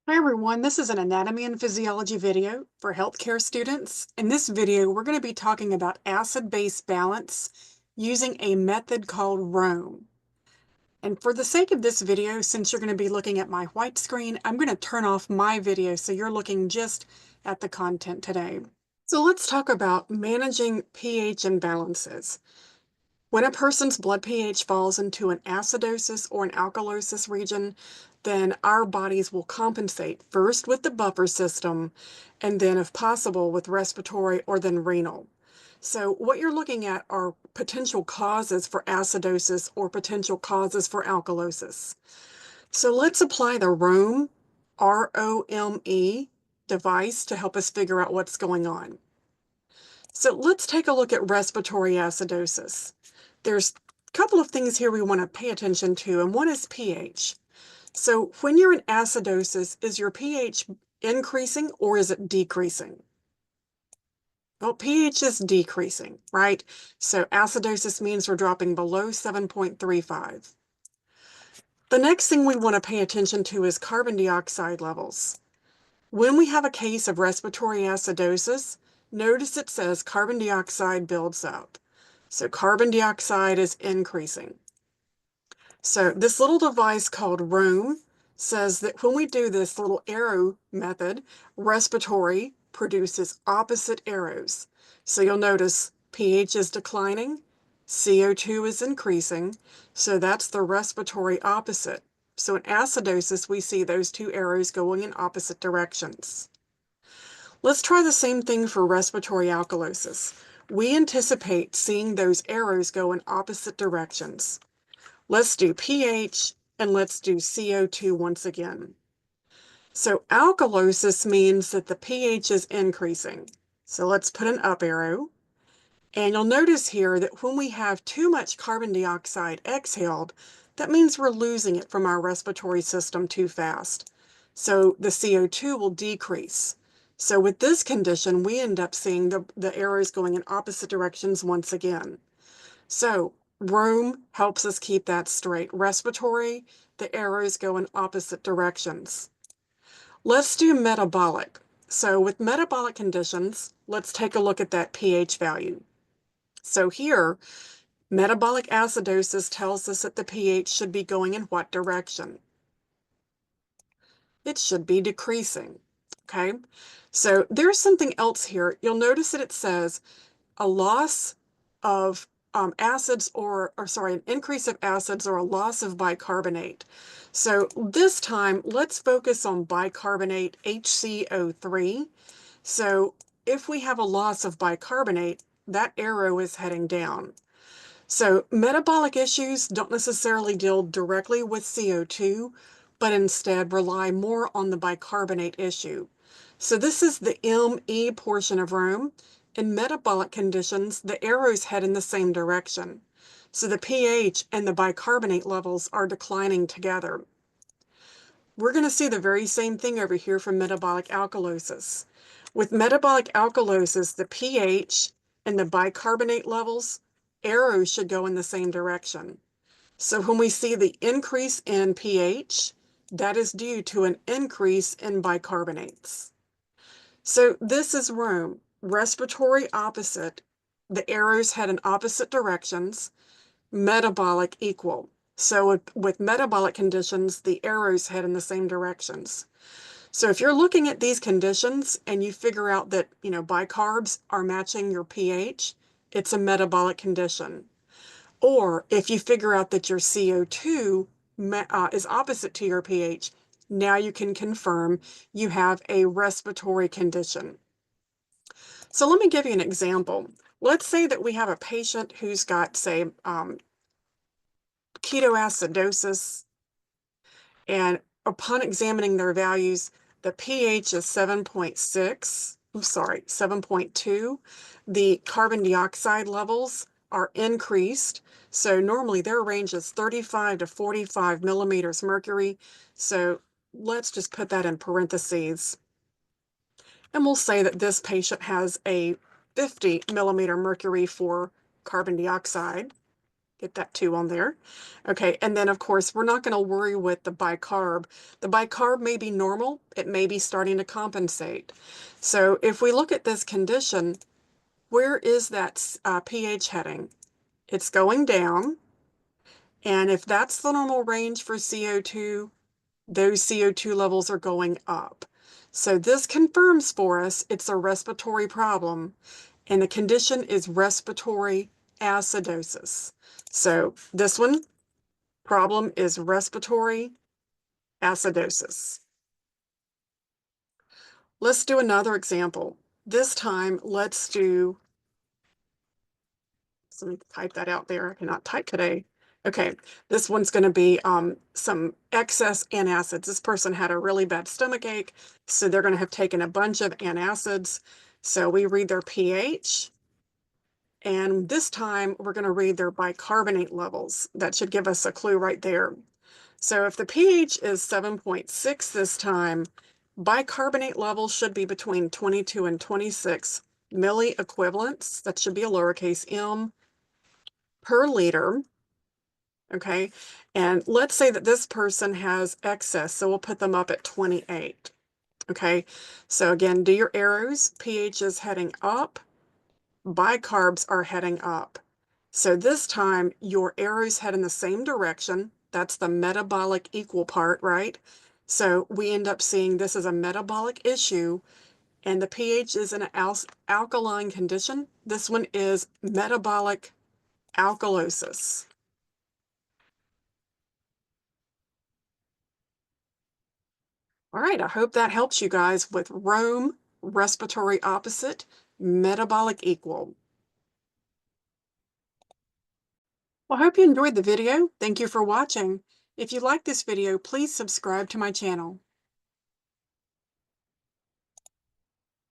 Hi everyone, this is an anatomy and physiology video for healthcare students. In this video, we're going to be talking about acid-base balance using a method called Rome. And for the sake of this video, since you're going to be looking at my white screen, I'm going to turn off my video so you're looking just at the content today. So let's talk about managing pH imbalances. When a person's blood pH falls into an acidosis or an alkalosis region, then our bodies will compensate first with the buffer system, and then if possible with respiratory or then renal. So what you're looking at are potential causes for acidosis or potential causes for alkalosis. So let's apply the ROME, R-O-M-E device to help us figure out what's going on. So let's take a look at respiratory acidosis. There's a couple of things here we want to pay attention to, and one is pH. So when you're in acidosis, is your pH increasing or is it decreasing? Well, pH is decreasing, right? So acidosis means we're dropping below 7.35. The next thing we want to pay attention to is carbon dioxide levels. When we have a case of respiratory acidosis, notice it says carbon dioxide builds up. So carbon dioxide is increasing. So this little device called Rome says that when we do this little arrow method, respiratory produces opposite arrows. So you'll notice pH is declining, CO2 is increasing, so that's the respiratory opposite. So in acidosis, we see those two arrows going in opposite directions. Let's try the same thing for respiratory alkalosis. We anticipate seeing those arrows go in opposite directions. Let's do pH and let's do CO2 once again. So alkalosis means that the pH is increasing. So let's put an up arrow. And you'll notice here that when we have too much carbon dioxide exhaled, that means we're losing it from our respiratory system too fast. So the CO2 will decrease. So with this condition, we end up seeing the arrows going in opposite directions once again. So Rome helps us keep that straight. Respiratory, the arrows go in opposite directions. Let's do metabolic. So with metabolic conditions, let's take a look at that pH value. So here, metabolic acidosis tells us that the pH should be going in what direction? It should be decreasing, okay? So there's something else here. You'll notice that it says a loss of acids an increase of acids or a loss of bicarbonate. So this time, let's focus on bicarbonate, HCO3. So if we have a loss of bicarbonate, that arrow is heading down. So metabolic issues don't necessarily deal directly with CO2, but instead rely more on the bicarbonate issue. So this is the ME portion of Rome. In metabolic conditions, the arrows head in the same direction. So the pH and the bicarbonate levels are declining together. We're going to see the very same thing over here for metabolic alkalosis. With metabolic alkalosis, the pH and the bicarbonate levels, arrows should go in the same direction. So when we see the increase in pH, that is due to an increase in bicarbonates. So this is Rome, respiratory opposite. The arrows head in opposite directions, metabolic equal. So with metabolic conditions, the arrows head in the same directions. So if you're looking at these conditions and you figure out that, bicarbs are matching your pH, it's a metabolic condition. Or if you figure out that your CO2 is opposite to your pH, now you can confirm you have a respiratory condition. So let me give you an example. Let's say that we have a patient who's got, say, ketoacidosis, and upon examining their values, the pH is 7.2. The carbon dioxide levels are increased. So normally their range is 35 to 45 millimeters mercury. So let's just put that in parentheses. And we'll say that this patient has a 50 millimeter mercury for carbon dioxide. Get that 2 on there. Okay, and then of course, we're not going to worry with the bicarb. The bicarb may be normal. It may be starting to compensate. So if we look at this condition, where is that pH heading? It's going down. And if that's the normal range for CO2, those CO2 levels are going up. So this confirms for us it's a respiratory problem, and the condition is respiratory acidosis. So this one, problem is respiratory acidosis. Let's do another example. This time, let's do, so let me type that out there. I cannot type today. Okay, this one's going to be some excess antacids. This person had a really bad stomach ache, so they're going to have taken a bunch of antacids. So we read their pH, and this time we're going to read their bicarbonate levels. That should give us a clue right there. So if the pH is 7.6 this time, bicarbonate levels should be between 22 and 26 milliequivalents. That should be a lowercase m per liter. Okay, and let's say that this person has excess, so we'll put them up at 28. Okay, so again, do your arrows. pH is heading up, bicarbs are heading up. So this time your arrows head in the same direction. That's the metabolic equal part, right? So we end up seeing this is a metabolic issue, and the pH is in an alkaline condition. This one is metabolic alkalosis. All right, I hope that helps you guys with Rome, respiratory opposite, metabolic equal. Well, I hope you enjoyed the video. Thank you for watching. If you like this video, please subscribe to my channel.